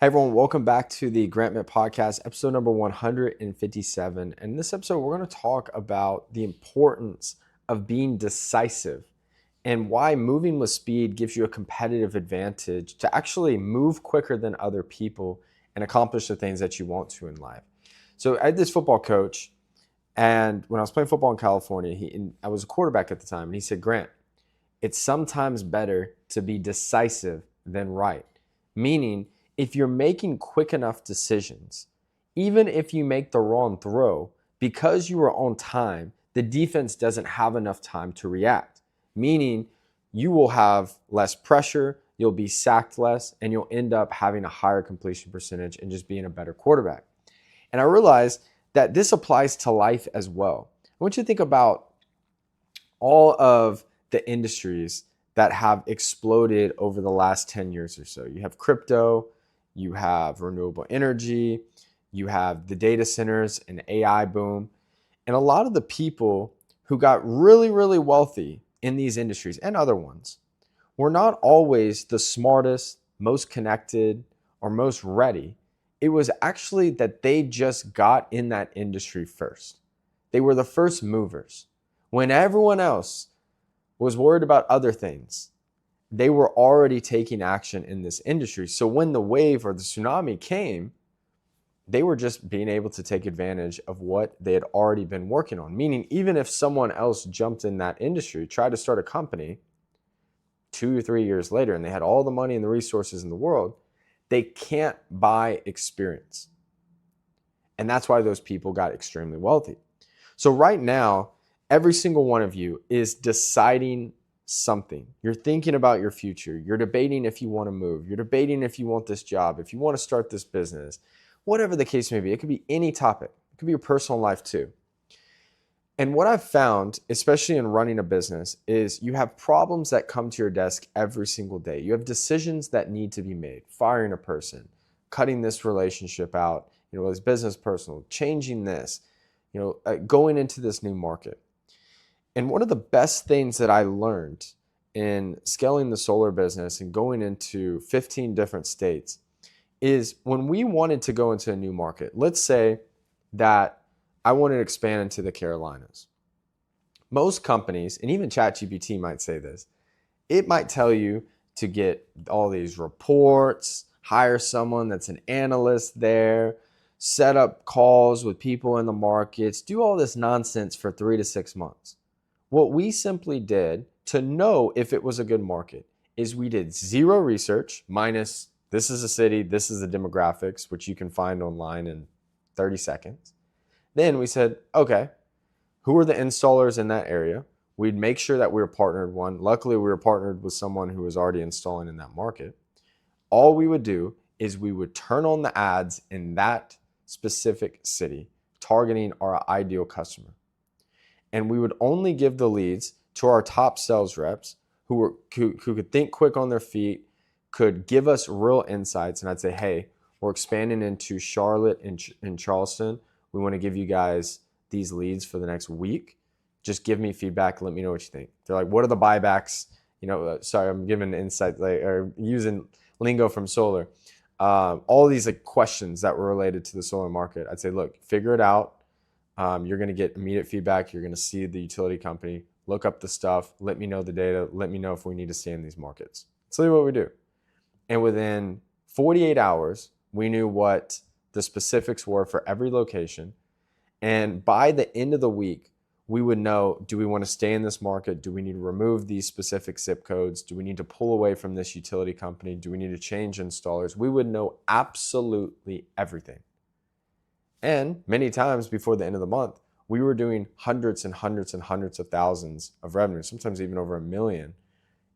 Hey everyone, welcome back to the Grant Mitt Podcast, episode number 157. And in this episode, we're going to talk about the importance of being decisive and why moving with speed gives you a competitive advantage to actually move quicker than other people and accomplish the things that you want to in life. So I had this football coach, and when I was playing football in California, I was a quarterback at the time, and he said, Grant, it's sometimes better to be decisive than right, meaning if you're making quick enough decisions, even if you make the wrong throw, because you were on time, the defense doesn't have enough time to react, meaning you will have less pressure, you'll be sacked less, and you'll end up having a higher completion percentage and just being a better quarterback. And I realized that this applies to life as well. I want you to think about all of the industries that have exploded over the last 10 years or so. You have crypto, you have renewable energy, you have the data centers and AI boom. And a lot of the people who got really, really wealthy in these industries and other ones were not always the smartest, most connected, or most ready. It was actually that they just got in that industry first. They were the first movers. When everyone else was worried about other things, they were already taking action in this industry. So when the wave or the tsunami came, they were just being able to take advantage of what they had already been working on. Meaning, even if someone else jumped in that industry, tried to start a company 2 or 3 years later, and they had all the money and the resources in the world, they can't buy experience. And that's why those people got extremely wealthy. So right now, every single one of you is deciding something. You're thinking about your future. You're debating if you want to move. You're debating if you want this job, if you want to start this business, whatever the case may be. It could be any topic. It could be your personal life too. And what I've found, especially in running a business, is you have problems that come to your desk every single day. You have decisions that need to be made. Firing a person, cutting this relationship out, whether it's business, personal, changing this, going into this new market. And one of the best things that I learned in scaling the solar business and going into 15 different states is when we wanted to go into a new market. Let's say that I wanted to expand into the Carolinas. Most companies, and even ChatGPT might say this, it might tell you to get all these reports, hire someone that's an analyst there, set up calls with people in the markets, do all this nonsense for 3 to 6 months. What we simply did to know if it was a good market is we did zero research, minus this is a city, this is the demographics, which you can find online in 30 seconds. Then we said, okay, who are the installers in that area? We'd make sure that we were partnered one. Luckily, we were partnered with someone who was already installing in that market. All we would do is we would turn on the ads in that specific city, targeting our ideal customer. And we would only give the leads to our top sales reps who could think quick on their feet, could give us real insights. And I'd say, hey, we're expanding into Charlotte and Charleston. We want to give you guys these leads for the next week. Just give me feedback. Let me know what you think. They're like, what are the buybacks? Sorry, I'm giving insight or using lingo from solar. All these questions that were related to the solar market. I'd say, look, figure it out. You're going to get immediate feedback. You're going to see the utility company, look up the stuff, let me know the data, let me know if we need to stay in these markets. So what we do. And within 48 hours, we knew what the specifics were for every location. And by the end of the week, we would know, do we want to stay in this market? Do we need to remove these specific zip codes? Do we need to pull away from this utility company? Do we need to change installers? We would know absolutely everything. And many times before the end of the month, we were doing hundreds and hundreds and hundreds of thousands of revenue, sometimes even over $1 million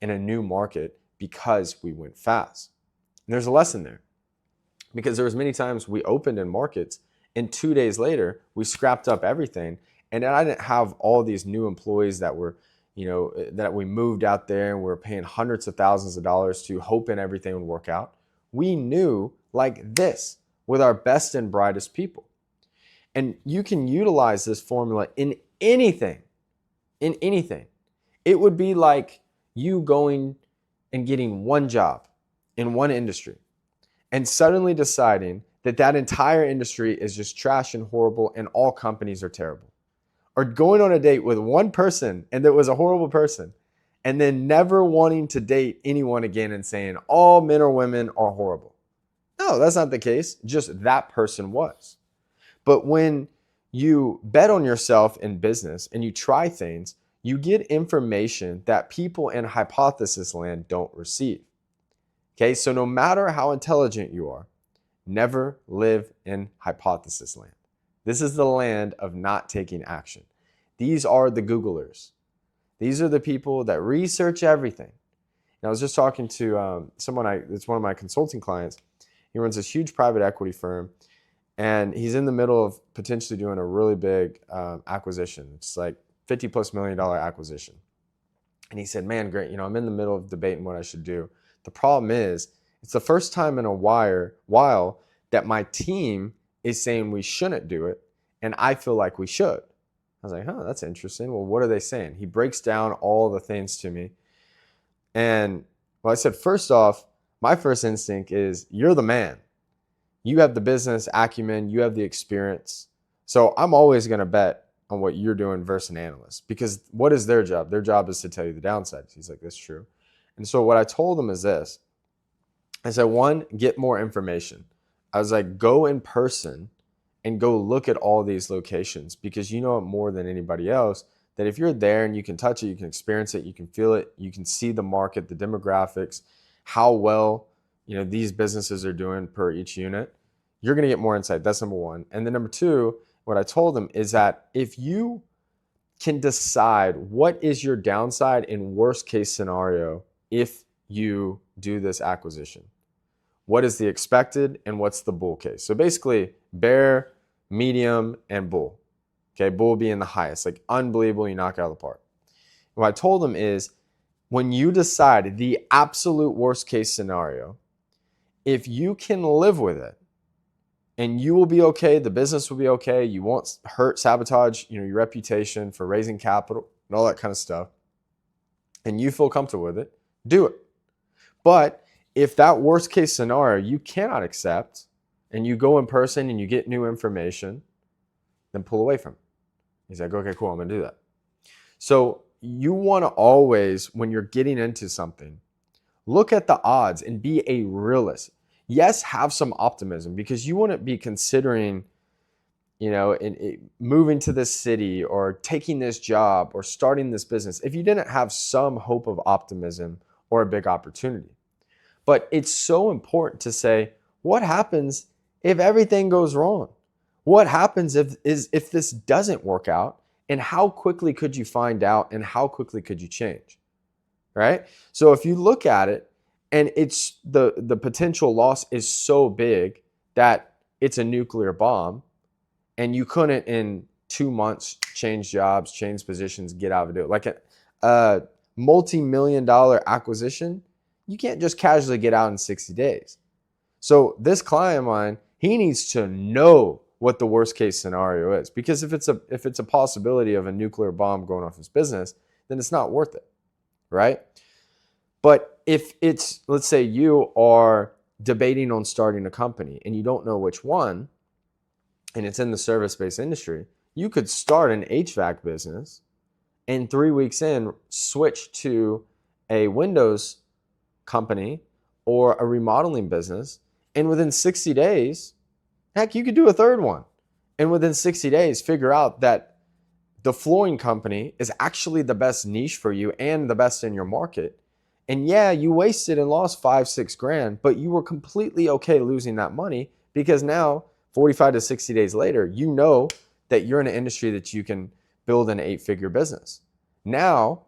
in a new market because we went fast. And there's a lesson there because there was many times we opened in markets and 2 days later, we scrapped up everything. And I didn't have all these new employees that were, that we moved out there and we were paying hundreds of thousands of dollars to, hoping everything would work out. We knew like this with our best and brightest people. And you can utilize this formula in anything. It would be like you going and getting one job in one industry and suddenly deciding that that entire industry is just trash and horrible and all companies are terrible. Or going on a date with one person and that was a horrible person, and then never wanting to date anyone again and saying all men or women are horrible. No, that's not the case. Just that person was. But when you bet on yourself in business and you try things, you get information that people in hypothesis land don't receive. Okay, so no matter how intelligent you are, never live in hypothesis land. This is the land of not taking action. These are the Googlers. These are the people that research everything. And I was just talking to it's one of my consulting clients. He runs this huge private equity firm, and he's in the middle of potentially doing a really big acquisition. It's like $50+ million acquisition. And he said, man, Grant, I'm in the middle of debating what I should do. The problem is, it's the first time in a while that my team is saying we shouldn't do it, and I feel like we should. I was like, that's interesting. Well, what are they saying? He breaks down all the things to me. And I said, first off, my first instinct is you're the man. You have the business acumen, you have the experience. So I'm always going to bet on what you're doing versus an analyst, because what is their job? Their job is to tell you the downsides. He's like, that's true. And so what I told him is this. I said, one, get more information. I was like, go in person and go look at all these locations, because you know it more than anybody else that if you're there and you can touch it, you can experience it, you can feel it, you can see the market, the demographics, how well these businesses are doing per each unit, you're going to get more insight. That's number one. And then number two, what I told them is that if you can decide what is your downside in worst case scenario if you do this acquisition, what is the expected and what's the bull case? So basically bear, medium, and bull. Okay, bull being the highest, like unbelievable, you knock it out of the park. What I told them is when you decide the absolute worst case scenario, if you can live with it and you will be okay, the business will be okay, you won't sabotage your reputation for raising capital and all that kind of stuff, and you feel comfortable with it, do it. But if that worst case scenario you cannot accept and you go in person and you get new information, then pull away from it. He's like, okay, cool, I'm going to do that. So you want to always, when you're getting into something, look at the odds and be a realist. Yes, have some optimism, because you wouldn't be considering, moving to this city or taking this job or starting this business if you didn't have some hope of optimism or a big opportunity. But it's so important to say, what happens if everything goes wrong? What happens if this doesn't work out, and how quickly could you find out, and how quickly could you change, right? So if you look at it and it's the potential loss is so big that it's a nuclear bomb and you couldn't in 2 months change jobs, change positions, get out of it. Like a multi-million-dollar acquisition, you can't just casually get out in 60 days. So this client of mine, he needs to know what the worst case scenario is, because if it's a possibility of a nuclear bomb going off his business, then it's not worth it, right? But if it's, let's say you are debating on starting a company and you don't know which one, and it's in the service-based industry, you could start an HVAC business and 3 weeks in switch to a Windows company or a remodeling business, and within 60 days, heck, you could do a third one. And within 60 days, figure out that the flooring company is actually the best niche for you and the best in your market. And yeah, you wasted and lost $5-6 grand, but you were completely okay losing that money, because now 45 to 60 days later, you know that you're in an industry that you can build an 8-figure business. Now,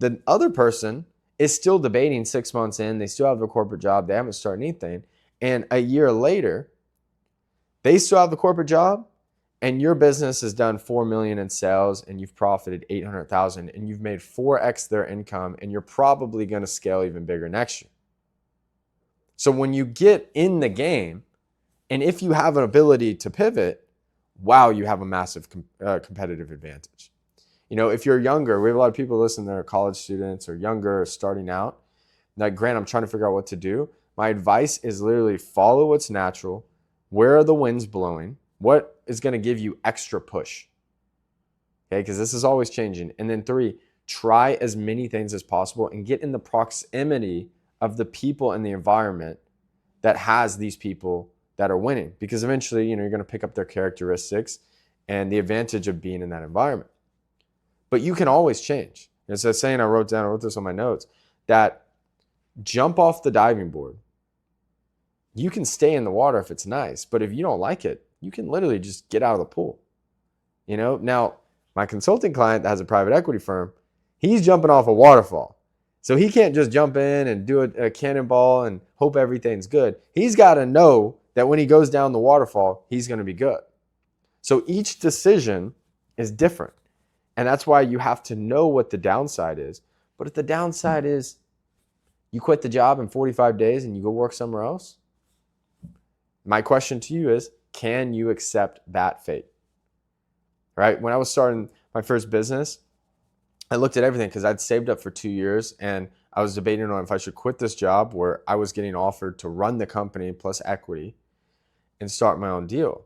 the other person is still debating 6 months in, they still have their corporate job, they haven't started anything. And a year later, they still have the corporate job, and your business has done $4 million in sales, and you've profited $800,000, and you've made 4x their income, and you're probably going to scale even bigger next year. So when you get in the game, and if you have an ability to pivot, wow, you have a massive competitive advantage. If you're younger, we have a lot of people listening that are college students or younger, or starting out. Like, Grant, I'm trying to figure out what to do. My advice is literally follow what's natural. Where are the winds blowing? What is going to give you extra push? Okay, because this is always changing. And then 3, try as many things as possible and get in the proximity of the people and the environment that has these people that are winning. Because eventually, you're going to pick up their characteristics and the advantage of being in that environment. But you can always change. It's a saying I wrote this on my notes, that jump off the diving board. You can stay in the water if it's nice, but if you don't like it, you can literally just get out of the pool. Now my consulting client that has a private equity firm, he's jumping off a waterfall. So he can't just jump in and do a cannonball and hope everything's good. He's got to know that when he goes down the waterfall, he's going to be good. So each decision is different. And that's why you have to know what the downside is. But if the downside is you quit the job in 45 days and you go work somewhere else, my question to you is, can you accept that fate? Right? When I was starting my first business, I looked at everything because I'd saved up for 2 years and I was debating on if I should quit this job where I was getting offered to run the company plus equity and start my own deal.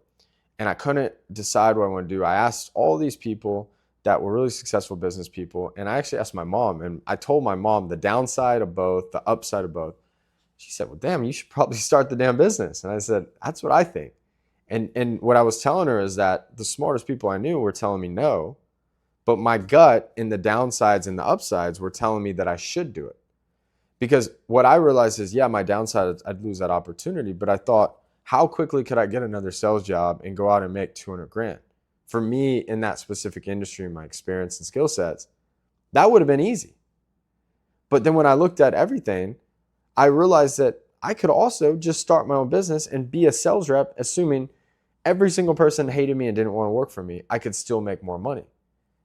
And I couldn't decide what I want to do. I asked all these people that were really successful business people. And I actually asked my mom, and I told my mom the downside of both, the upside of both. She said, well, damn, you should probably start the damn business. And I said, that's what I think. And what I was telling her is that the smartest people I knew were telling me no, but my gut in the downsides and the upsides were telling me that I should do it. Because what I realized is, yeah, my downside, I'd lose that opportunity. But I thought, how quickly could I get another sales job and go out and make 200 grand? For me, in that specific industry, my experience and skill sets, that would have been easy. But then when I looked at everything, I realized that I could also just start my own business and be a sales rep, assuming every single person hated me and didn't want to work for me. I could still make more money.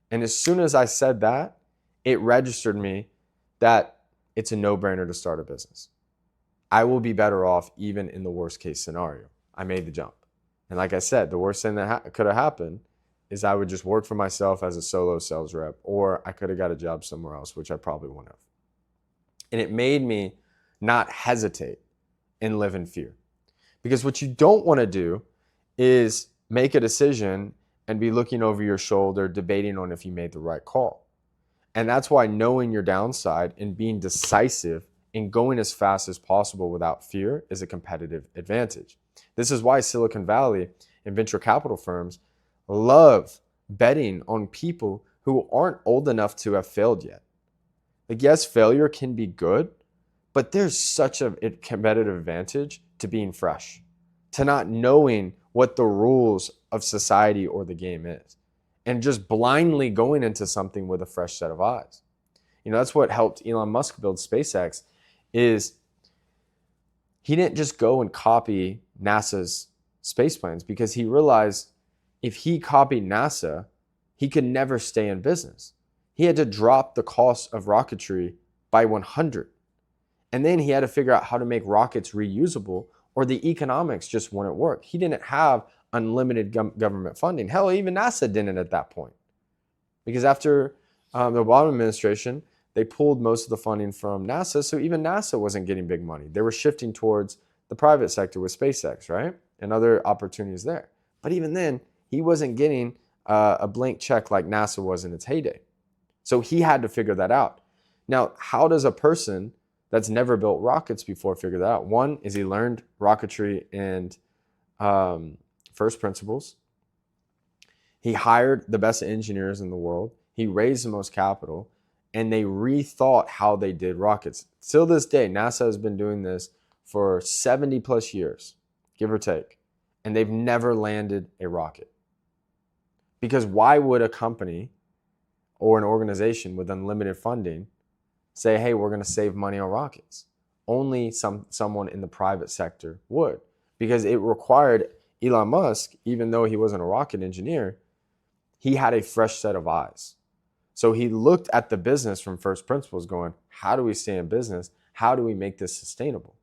And as soon as I said that, it registered me that it's a no-brainer to start a business. I will be better off even in the worst case scenario. I made the jump. And like I said, the worst thing that could have happened is I would just work for myself as a solo sales rep, or I could have got a job somewhere else, which I probably wouldn't have. And it made me not hesitate and live in fear. Because what you don't want to do is make a decision and be looking over your shoulder, debating on if you made the right call. And that's why knowing your downside and being decisive and going as fast as possible without fear is a competitive advantage. This is why Silicon Valley and venture capital firms love betting on people who aren't old enough to have failed yet. Like, yes, failure can be good, but there's such a competitive advantage to being fresh, to not knowing what the rules of society or the game is, and just blindly going into something with a fresh set of eyes. That's what helped Elon Musk build SpaceX, is he didn't just go and copy NASA's space plans, because he realized if he copied NASA, he could never stay in business. He had to drop the cost of rocketry by 100. And then he had to figure out how to make rockets reusable, or the economics just wouldn't work. He didn't have unlimited government funding. Hell, even NASA didn't at that point. Because after the Obama administration, they pulled most of the funding from NASA, so even NASA wasn't getting big money. They were shifting towards the private sector with SpaceX, right? And other opportunities there. But even then, he wasn't getting a blank check like NASA was in its heyday. So he had to figure that out. Now, how does a person that's never built rockets before figure that out? One is he learned rocketry and first principles. He hired the best engineers in the world. He raised the most capital, and they rethought how they did rockets. Till this day, NASA has been doing this for 70 plus years, give or take, and they've never landed a rocket. Because why would a company or an organization with unlimited funding say, hey, we're going to save money on rockets? Only someone in the private sector would, because it required Elon Musk, even though he wasn't a rocket engineer, he had a fresh set of eyes. So he looked at the business from first principles going, how do we stay in business? How do we make this sustainable?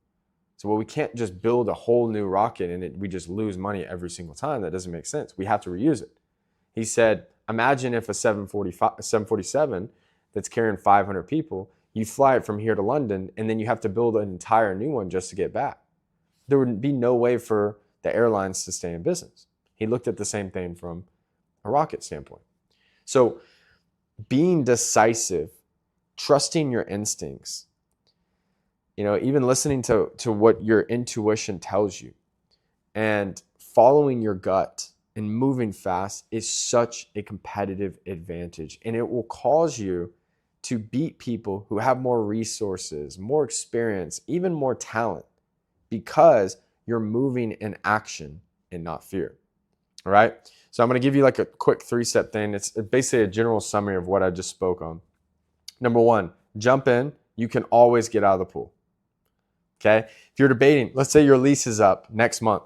So we can't just build a whole new rocket and we just lose money every single time. That doesn't make sense. We have to reuse it. He said, imagine if a 747 that's carrying 500 people, You fly it from here to London, and then you have to build an entire new one just to get back. There would be no way for the airlines to stay in business. He looked at the same thing from a rocket standpoint. So being decisive, trusting your instincts, even listening to what your intuition tells you and following your gut and moving fast is such a competitive advantage. And it will cause you to beat people who have more resources, more experience, even more talent, because you're moving in action and not fear. All right. So I'm going to give you like a quick 3-step thing. It's basically a general summary of what I just spoke on. Number 1, jump in. You can always get out of the pool. Okay. If you're debating, let's say your lease is up next month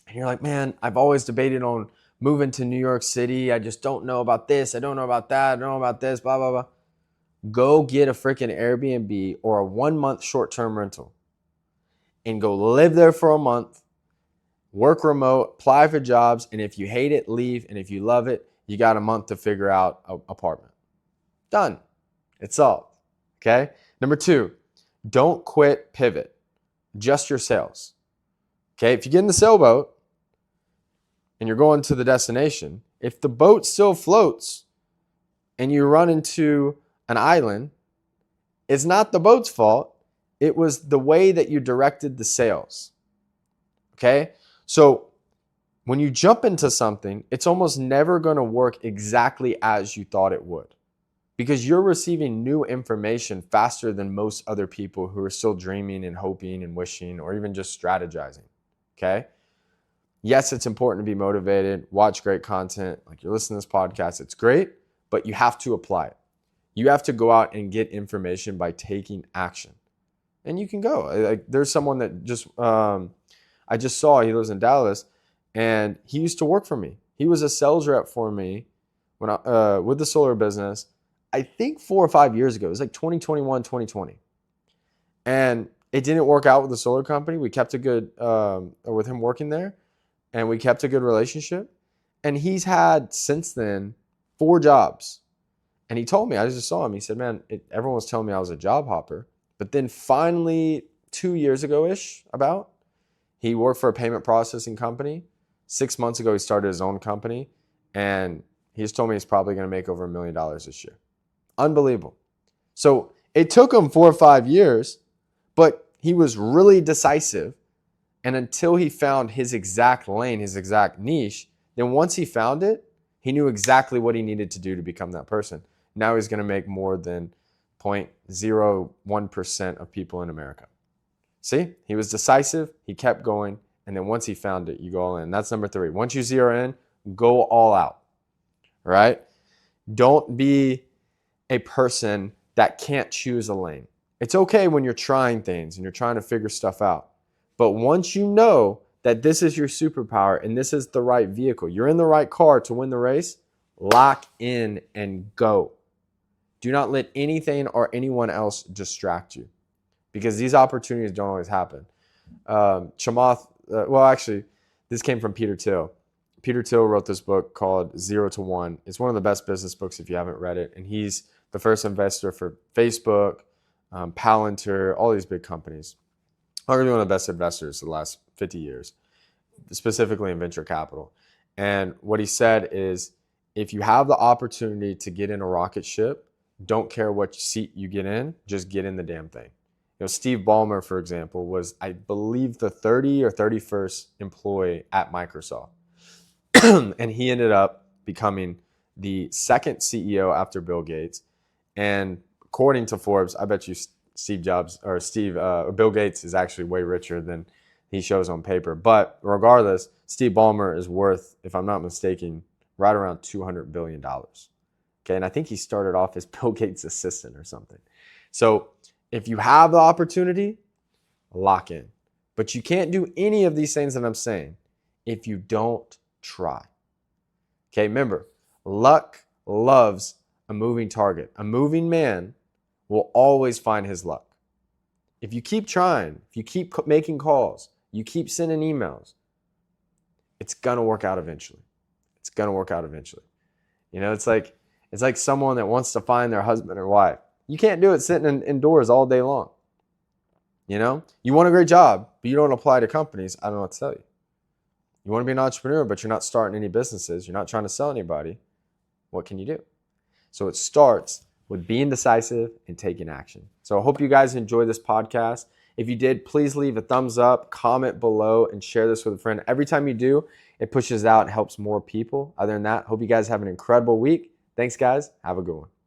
and you're like, man, I've always debated on moving to New York City. I just don't know about this. I don't know about that. I don't know about this, blah, blah, blah. Go get a freaking Airbnb or a 1-month short-term rental and go live there for a month, work remote, apply for jobs. And if you hate it, leave. And if you love it, you got a month to figure out an apartment. Done. It's solved. Okay. Number 2, don't quit, pivot. Adjust your sails. Okay. If you get in the sailboat and you're going to the destination, if the boat still floats and you run into an island, it's not the boat's fault. It was the way that you directed the sails. Okay. So when you jump into something, it's almost never going to work exactly as you thought it would, because you're receiving new information faster than most other people who are still dreaming and hoping and wishing or even just strategizing. Okay. Yes, it's important to be motivated, watch great content. Like you're listening to this podcast, it's great, but you have to apply it. You have to go out and get information by taking action. And you can go. Like there's someone that I just saw, he lives in Dallas, and he used to work for me. He was a sales rep for me when with the solar business, I think 4 or 5 years ago. It was like 2021, 2020. And it didn't work out with the solar company. We kept a good, with him working there, and we kept a good relationship. And he's had since then 4 jobs. And he told me, I just saw him. He said, man, everyone was telling me I was a job hopper. But then finally 2 years ago-ish about, he worked for a payment processing company. 6 months ago, he started his own company. And he just told me he's probably going to make over $1 million this year. Unbelievable. So it took him 4 or 5 years, but he was really decisive. And until he found his exact lane, his exact niche, then once he found it, he knew exactly what he needed to do to become that person. Now he's going to make more than 0.01% of people in America. See, he was decisive. He kept going. And then once he found it, you go all in. That's number 3. Once you zero in, go all out. All right? Don't be a person that can't choose a lane. It's okay when you're trying things and you're trying to figure stuff out. But once you know that this is your superpower and this is the right vehicle, you're in the right car to win the race, lock in and go. Do not let anything or anyone else distract you, because these opportunities don't always happen. Actually, this came from Peter Thiel. Peter Thiel wrote this book called 0 to 1. It's one of the best business books if you haven't read it. And he's the first investor for Facebook, Palantir, all these big companies. Arguably one of the best investors the last 50 years, specifically in venture capital. And what he said is, if you have the opportunity to get in a rocket ship, don't care what seat you get in, just get in the damn thing. Steve Ballmer, for example, was, I believe, the 30 or 31st employee at Microsoft. And he ended up becoming the second CEO after Bill Gates. And according to Forbes, I bet you Bill Gates is actually way richer than he shows on paper. But regardless, Steve Ballmer is worth, if I'm not mistaken, right around $200 billion. Okay, and I think he started off as Bill Gates' assistant or something. So if you have the opportunity, lock in. But you can't do any of these things that I'm saying if you don't try. Okay, remember, luck loves a moving target. A moving man will always find his luck. If you keep trying, if you keep making calls, you keep sending emails, it's going to work out eventually. It's like someone that wants to find their husband or wife. You can't do it sitting indoors all day long. You want a great job, but you don't apply to companies. I don't know what to tell you. You want to be an entrepreneur, but you're not starting any businesses. You're not trying to sell anybody. What can you do? So it starts with being decisive and taking action. So I hope you guys enjoy this podcast. If you did, please leave a thumbs up, comment below, and share this with a friend. Every time you do, it pushes out and helps more people. Other than that, hope you guys have an incredible week. Thanks, guys. Have a good one.